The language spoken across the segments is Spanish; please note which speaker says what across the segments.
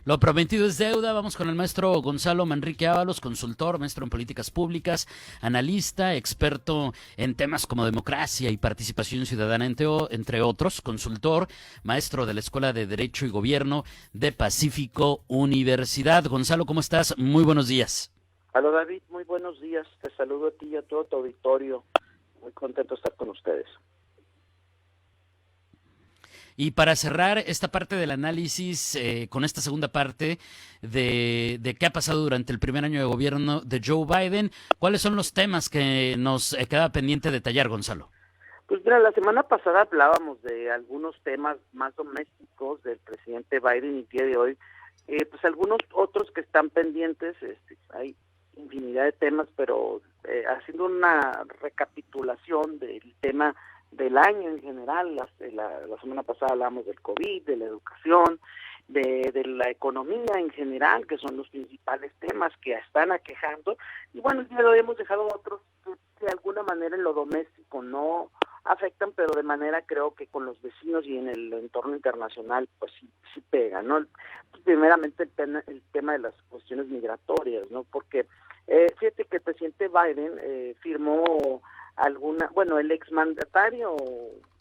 Speaker 1: Lo prometido es deuda. Vamos con el maestro Gonzalo Manrique Ábalos, consultor, maestro en políticas públicas, analista, experto en temas como democracia y participación ciudadana, entre otros, consultor, maestro de la Escuela de Derecho y Gobierno de Pacífico Universidad. Gonzalo, ¿cómo estás? Muy buenos días.
Speaker 2: Hola David, muy buenos días. Te saludo a ti y a todo tu auditorio. Muy contento de estar con ustedes.
Speaker 1: Y para cerrar esta parte del análisis, con esta segunda parte de qué ha pasado durante el primer año de gobierno de Joe Biden, ¿cuáles son los temas que nos queda pendiente detallar, Gonzalo?
Speaker 2: Pues mira, la semana pasada hablábamos de algunos temas más domésticos del presidente Biden y el día de hoy, pues algunos otros que están pendientes. Hay infinidad de temas, pero haciendo una recapitulación del tema del año en general. La semana pasada hablamos del COVID, de la educación, de la economía en general, que son los principales temas que están aquejando, y bueno, el día de hoy hemos dejado otros que de alguna manera en lo doméstico no afectan, pero de manera creo que con los vecinos y en el entorno internacional pues sí pegan, ¿no? Primeramente el tema de las cuestiones migratorias, ¿no? Porque fíjate que el presidente Biden firmó el exmandatario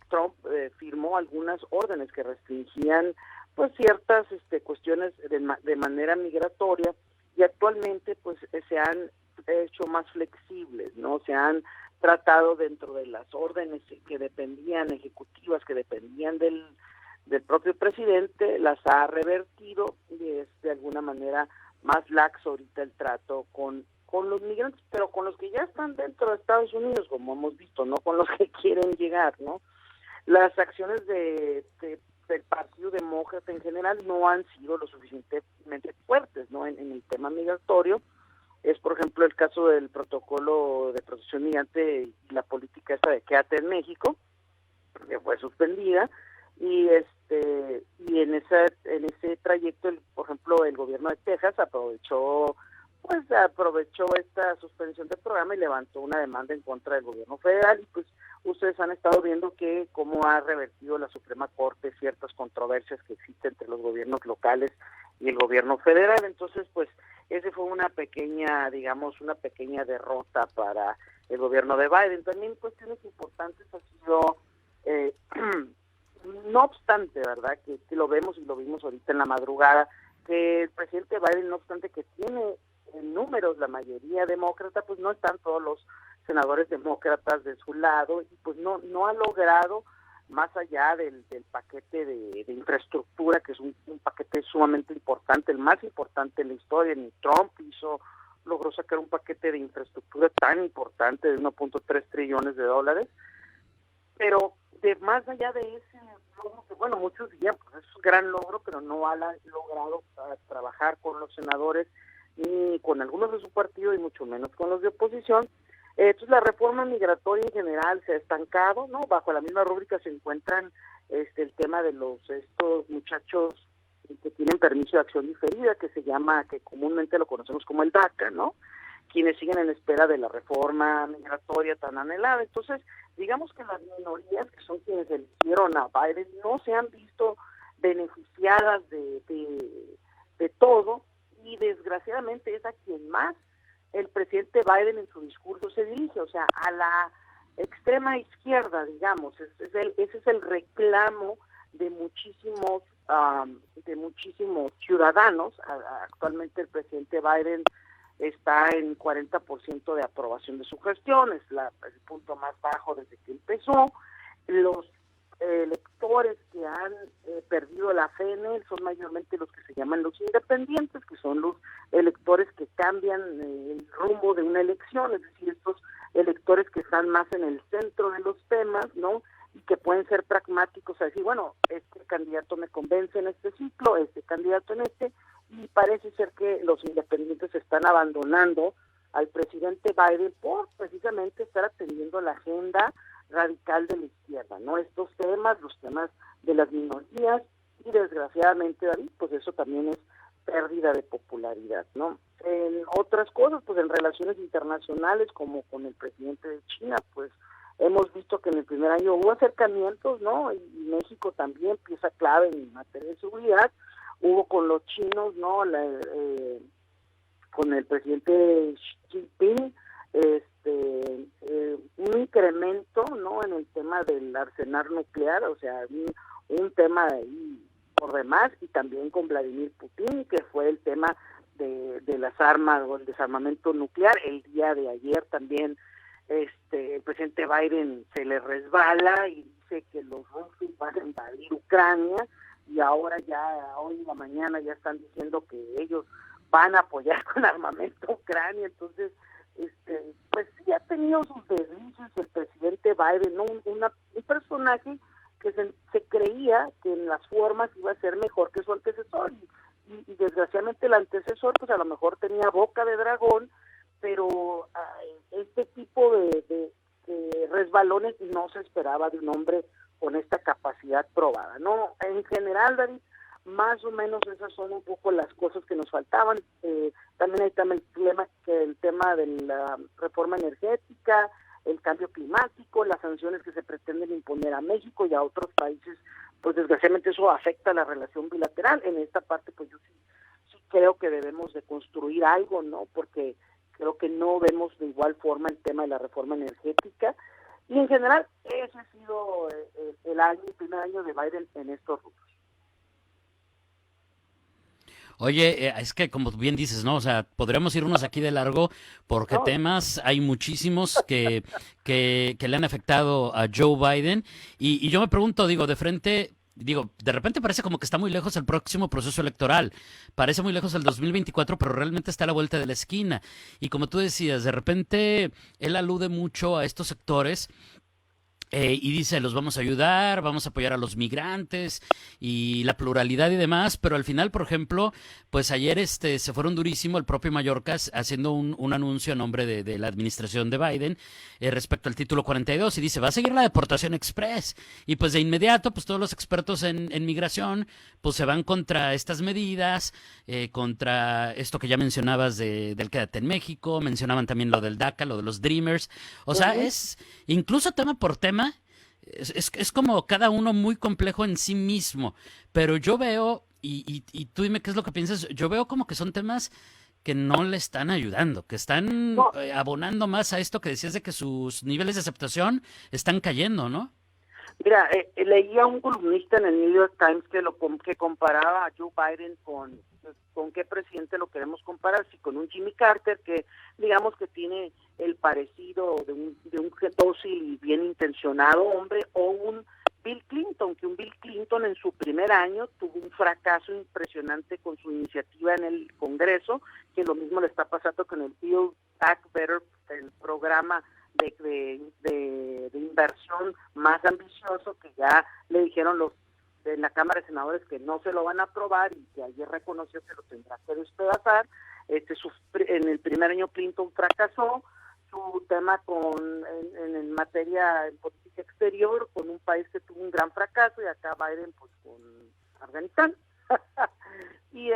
Speaker 2: Trump firmó algunas órdenes que restringían pues ciertas cuestiones de manera migratoria, y actualmente pues se han hecho más flexibles, ¿no? Se han tratado dentro de las órdenes que dependían, ejecutivas, que dependían del propio presidente, las ha revertido y es de alguna manera más laxo ahorita el trato con los migrantes, pero con los que ya están dentro de Estados Unidos, como hemos visto, no con los que quieren llegar, ¿no? Las acciones del Partido Demócrata en general no han sido lo suficientemente fuertes, ¿no? En el tema migratorio. Es, por ejemplo, el caso del protocolo de protección migrante y la política esta de quédate en México, que fue suspendida, y en ese trayecto, por ejemplo, el gobierno de Texas aprovechó esta suspensión del programa y levantó una demanda en contra del gobierno federal, y pues ustedes han estado viendo que cómo ha revertido la Suprema Corte ciertas controversias que existen entre los gobiernos locales y el gobierno federal. Entonces, pues ese fue una pequeña derrota para el gobierno de Biden. También cuestiones importantes ha sido no obstante, ¿verdad? Que lo vemos y lo vimos ahorita en la madrugada, que el presidente Biden, no obstante que tiene en números la mayoría demócrata, pues no están todos los senadores demócratas de su lado, y pues no ha logrado, más allá del paquete de infraestructura, que es un paquete sumamente importante, el más importante en la historia. Ni Trump logró sacar un paquete de infraestructura tan importante de 1.3 trillones de dólares, pero más allá de ese logro, que bueno, muchos dirían, pues es un gran logro, pero no ha logrado trabajar con los senadores ni con algunos de su partido y mucho menos con los de oposición. Entonces la reforma migratoria en general se ha estancado, ¿no? Bajo la misma rúbrica se encuentran el tema de estos muchachos que tienen permiso de acción diferida, que comúnmente lo conocemos como el DACA, ¿no? Quienes siguen en espera de la reforma migratoria tan anhelada. Entonces, digamos que las minorías, que son quienes eligieron a Biden, no se han visto beneficiadas de todo, y desgraciadamente es a quien más el presidente Biden en su discurso se dirige, o sea, a la extrema izquierda, digamos. Ese es el reclamo de muchísimos ciudadanos. Actualmente el presidente Biden está en 40% de aprobación de su gestión, es el punto más bajo desde que empezó. Los electores que han perdido la fe en él son mayormente los que se llaman los independientes, que son los electores que cambian el rumbo de una elección, es decir, estos electores que están más en el centro de los temas, ¿no? Y que pueden ser pragmáticos a decir, bueno, este candidato me convence en este ciclo, este candidato en este, y parece ser que los independientes están abandonando al presidente Biden por precisamente estar atendiendo la agenda radical de la izquierda, ¿no? Estos temas, los temas de las minorías, y desgraciadamente, David, pues eso también es pérdida de popularidad, ¿no? En otras cosas, pues en relaciones internacionales, como con el presidente de China, pues hemos visto que en el primer año hubo acercamientos, ¿no? Y México también, pieza clave en materia de seguridad. hubo con los chinos, ¿no? Con el presidente Xi Jinping, un incremento, ¿no? En el tema del arsenal nuclear, o sea, un tema ahí por demás, y también con Vladimir Putin, que fue el tema de las armas o el desarmamento nuclear. El día de ayer también el presidente Biden se le resbala y dice que los rusos van a invadir Ucrania, y ahora ya, hoy en la mañana ya están diciendo que ellos van a apoyar con armamento a Ucrania. Entonces, pues sí ha tenido sus deslices el presidente Biden, ¿no? Un personaje que se creía que en las formas iba a ser mejor que su antecesor, y desgraciadamente el antecesor pues a lo mejor tenía boca de dragón, pero este tipo de resbalones no se esperaba de un hombre con esta capacidad probada, ¿no? En general, David, más o menos esas son un poco las cosas que nos faltaban. También hay el tema de la reforma energética, el cambio climático, las sanciones que se pretenden imponer a México y a otros países. Pues desgraciadamente eso afecta a la relación bilateral. En esta parte pues yo sí creo que debemos de construir algo, ¿no? Porque creo que no vemos de igual forma el tema de la reforma energética, y en general ese ha sido el primer año de Biden en estos rubros.
Speaker 1: Oye, es que como bien dices, ¿no? O sea, podríamos irnos aquí de largo porque
Speaker 2: No,
Speaker 1: temas hay muchísimos que le han afectado a Joe Biden y yo me pregunto, digo, de repente parece como que está muy lejos el próximo proceso electoral, parece muy lejos el 2024, pero realmente está a la vuelta de la esquina. Y como tú decías, de repente él alude mucho a estos sectores. Y dice, los vamos a ayudar, vamos a apoyar a los migrantes y la pluralidad y demás, pero al final, por ejemplo, pues ayer se fueron durísimo el propio Mayorkas haciendo un anuncio a nombre de la administración de Biden respecto al título 42, y dice, va a seguir la deportación express, y pues de inmediato, pues todos los expertos en migración, pues se van contra estas medidas, contra esto que ya mencionabas del Quédate en México, mencionaban también lo del DACA, lo de los Dreamers, o sea, es incluso tema por tema. Es como cada uno muy complejo en sí mismo, pero yo veo, y tú dime qué es lo que piensas, yo veo como que son temas que no le están ayudando, que están
Speaker 2: no,
Speaker 1: abonando más a esto que decías de que sus niveles de aceptación están cayendo, ¿no?
Speaker 2: mira, leía un columnista en el New York Times que comparaba a Joe Biden con qué presidente lo queremos comparar, si con un Jimmy Carter, que digamos que tiene el parecido de un dócil y bien intencionado hombre, o un Bill Clinton, que un Bill Clinton en su primer año tuvo un fracaso impresionante con su iniciativa en el Congreso, que lo mismo le está pasando con el Build Back Better, el programa de inversión más ambicioso, que ya le dijeron en la Cámara de Senadores que no se lo van a aprobar, y que ayer reconoció que lo tendrá que despedazar. En el primer año Clinton fracasó, su tema en materia en política exterior, con un país que tuvo un gran fracaso, y acá Biden pues con Afganistán. y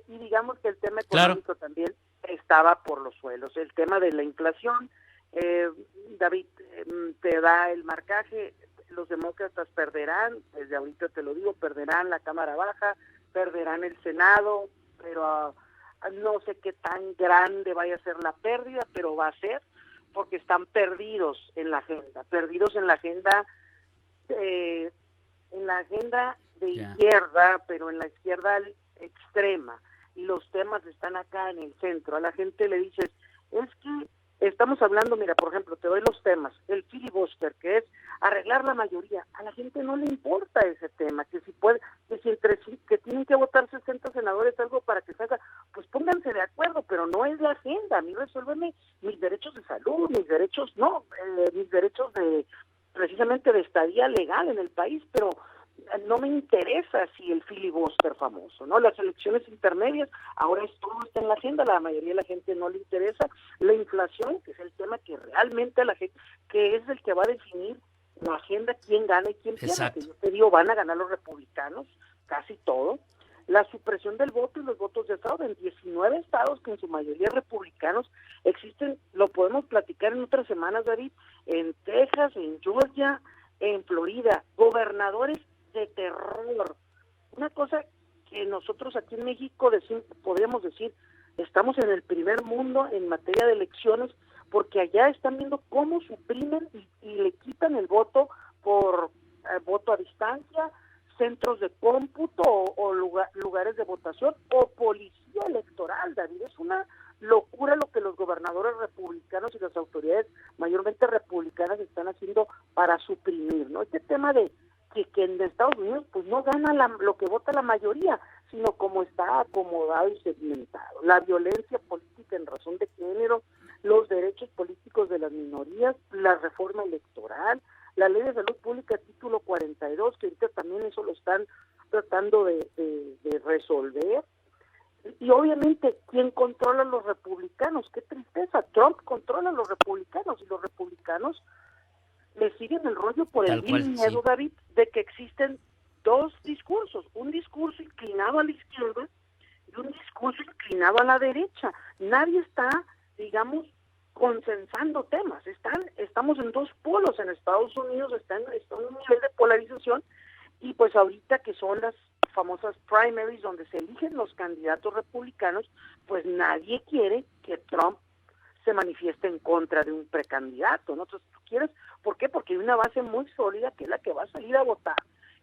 Speaker 2: digamos que el tema económico también estaba por los suelos. El tema de la inflación, David, te da el marcaje. Los demócratas perderán, desde ahorita te lo digo, perderán la Cámara Baja, perderán el Senado, pero no sé qué tan grande vaya a ser la pérdida, pero va a ser, porque están perdidos en la agenda de izquierda, pero en la izquierda extrema, y los temas están acá en el centro. A la gente le dices, es que estamos hablando, mira, por ejemplo, te doy los temas, el filibuster, que es arreglar la mayoría. A la gente no le importa ese tema, que si puede, que tienen que votar 60 senadores algo para que salga, pues pónganse de acuerdo, pero no es la agenda. A mí resuélveme mis derechos de salud, mis derechos precisamente de estadía legal en el país, pero no me interesa si el filibuster famoso, ¿no? Las elecciones intermedias, ahora todo está en la agenda, la mayoría de la gente no le interesa. La inflación, que es el tema que realmente a la gente, que es el que va a definir la agenda, quién gana y quién pierde. Que yo te digo, van a ganar los republicanos, casi todo. La supresión del voto y los votos de estado en 19 estados, que en su mayoría republicanos, existen, lo podemos platicar en otras semanas, David, en Texas, en Georgia, en Florida, gobernadores de terror. Una cosa que nosotros aquí en México podríamos decir, estamos en el primer mundo en materia de elecciones, porque allá están viendo cómo suprimen y le quitan el voto por voto a distancia, centros de cómputo o lugares de votación o policía electoral, David. Es una locura lo que los gobernadores republicanos y las autoridades mayormente republicanas están haciendo para suprimir, ¿no? Este tema de que en Estados Unidos pues no gana lo que vota la mayoría, sino como está acomodado y segmentado. La violencia política en razón de género, los derechos políticos de las minorías, la reforma electoral, la ley de salud pública título 42, que ahorita también eso lo están tratando de resolver. Y obviamente, ¿quién controla a los republicanos? ¡Qué tristeza! Trump controla a los republicanos y los republicanos le siguen el rollo por el miedo, sí, David, de que existen dos discursos, un discurso inclinado a la izquierda y un discurso inclinado a la derecha. Nadie está, digamos, consensando temas. Estamos en dos polos en Estados Unidos, está en un nivel de polarización, y pues ahorita que son las famosas primaries donde se eligen los candidatos republicanos, pues nadie quiere que Trump se manifieste en contra de un precandidato, ¿no? Entonces, ¿tú quieres? ¿Por qué? Porque hay una base muy sólida que es la que va a salir a votar,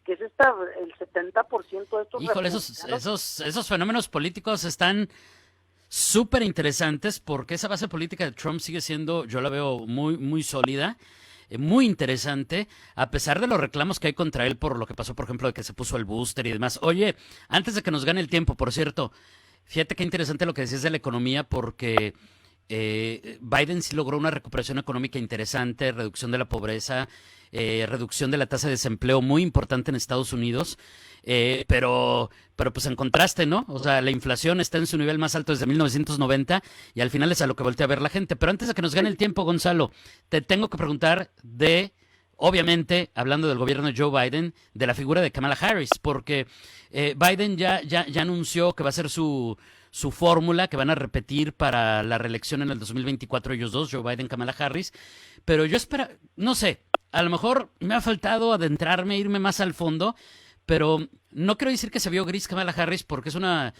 Speaker 2: que es el 70% de estos.
Speaker 1: Híjole, esos fenómenos políticos están súper interesantes, porque esa base política de Trump sigue siendo, yo la veo muy, muy sólida, muy interesante, a pesar de los reclamos que hay contra él por lo que pasó, por ejemplo, de que se puso el booster y demás. Oye, antes de que nos gane el tiempo, por cierto, fíjate qué interesante lo que decías de la economía, porque Biden sí logró una recuperación económica interesante, reducción de la pobreza, reducción de la tasa de desempleo muy importante en Estados Unidos, pero pues en contraste, ¿no? O sea, la inflación está en su nivel más alto desde 1990 y al final es a lo que voltea a ver la gente. Pero antes de que nos gane el tiempo, Gonzalo, te tengo que preguntar obviamente, hablando del gobierno de Joe Biden, de la figura de Kamala Harris, porque Biden ya anunció que va a ser su fórmula que van a repetir para la reelección en el 2024 ellos dos, Joe Biden, Kamala Harris, pero yo espero, no sé, a lo mejor me ha faltado adentrarme, irme más al fondo, pero no quiero decir que se vio gris Kamala Harris, porque es una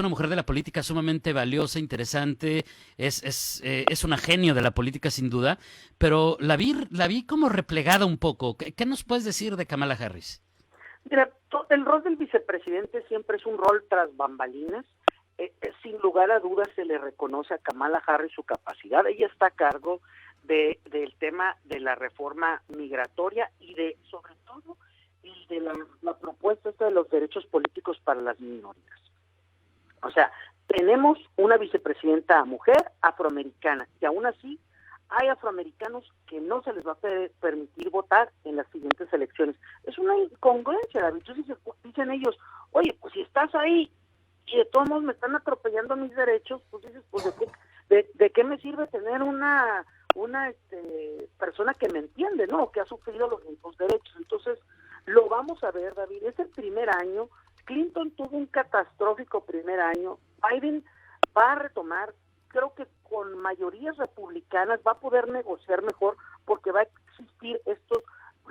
Speaker 1: mujer de la política sumamente valiosa, interesante, es una genio de la política sin duda, pero la vi como replegada un poco. ¿Qué nos puedes decir de Kamala Harris?
Speaker 2: Mira, el rol del vicepresidente siempre es un rol tras bambalinas. Sin lugar a dudas se le reconoce a Kamala Harris su capacidad. Ella está a cargo del tema de la reforma migratoria y sobre todo, de la propuesta esta de los derechos políticos para las minorías. O sea, tenemos una vicepresidenta mujer afroamericana, y aún así hay afroamericanos que no se les va a permitir votar en las siguientes elecciones. Es una incongruencia, David. Entonces dicen ellos, oye, pues si estás ahí y de todos modos me están atropellando mis derechos, pues dices, pues ¿de qué me sirve tener una persona que me entiende, ¿no? Que ha sufrido los mismos derechos. Entonces, lo vamos a ver, David. Es el primer año. Clinton tuvo un catastrófico primer año. Biden va a retomar, creo que con mayorías republicanas va a poder negociar mejor, porque va a existir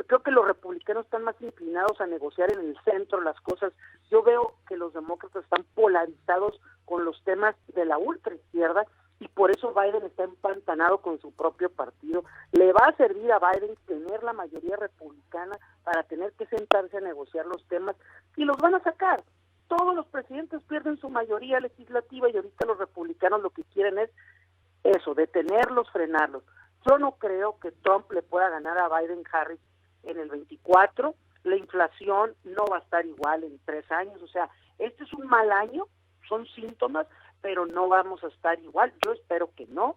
Speaker 2: creo que los republicanos están más inclinados a negociar en el centro las cosas. Yo veo que los demócratas están polarizados con los temas de la ultraizquierda, y por eso Biden está empantanado con su propio partido. Le va a servir a Biden tener la mayoría republicana para tener que sentarse a negociar los temas, y los van a sacar. Todos los presidentes pierden su mayoría legislativa, y ahorita los republicanos lo que quieren es eso, detenerlos, frenarlos. Yo no creo que Trump le pueda ganar a Biden-Harris en el 24. La inflación no va a estar igual en 3 años. O sea, este es un mal año, son síntomas, pero no vamos a estar igual. Yo espero que no,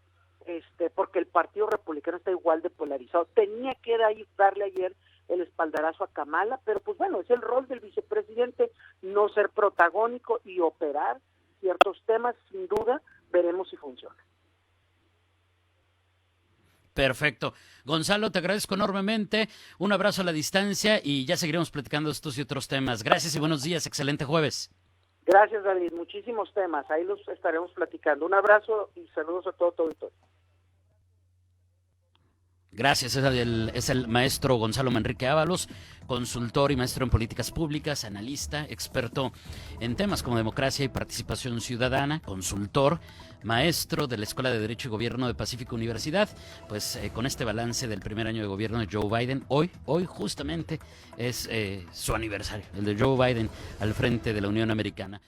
Speaker 2: porque el Partido Republicano está igual de polarizado. Tenía que darle ayer el espaldarazo a Kamala, pero pues bueno, es el rol del vicepresidente no ser protagónico y operar ciertos temas. Sin duda, veremos si funciona.
Speaker 1: Perfecto. Gonzalo, te agradezco enormemente. Un abrazo a la distancia y ya seguiremos platicando estos y otros temas. Gracias y buenos días. Excelente jueves.
Speaker 2: Gracias, David. Muchísimos temas. Ahí los estaremos platicando. Un abrazo y saludos a todo tu auditorio.
Speaker 1: Gracias, es el maestro Gonzalo Manrique Ábalos, consultor y maestro en políticas públicas, analista, experto en temas como democracia y participación ciudadana, consultor, maestro de la Escuela de Derecho y Gobierno de Pacífico Universidad. Pues con este balance del primer año de gobierno de Joe Biden, hoy justamente es su aniversario, el de Joe Biden al frente de la Unión Americana.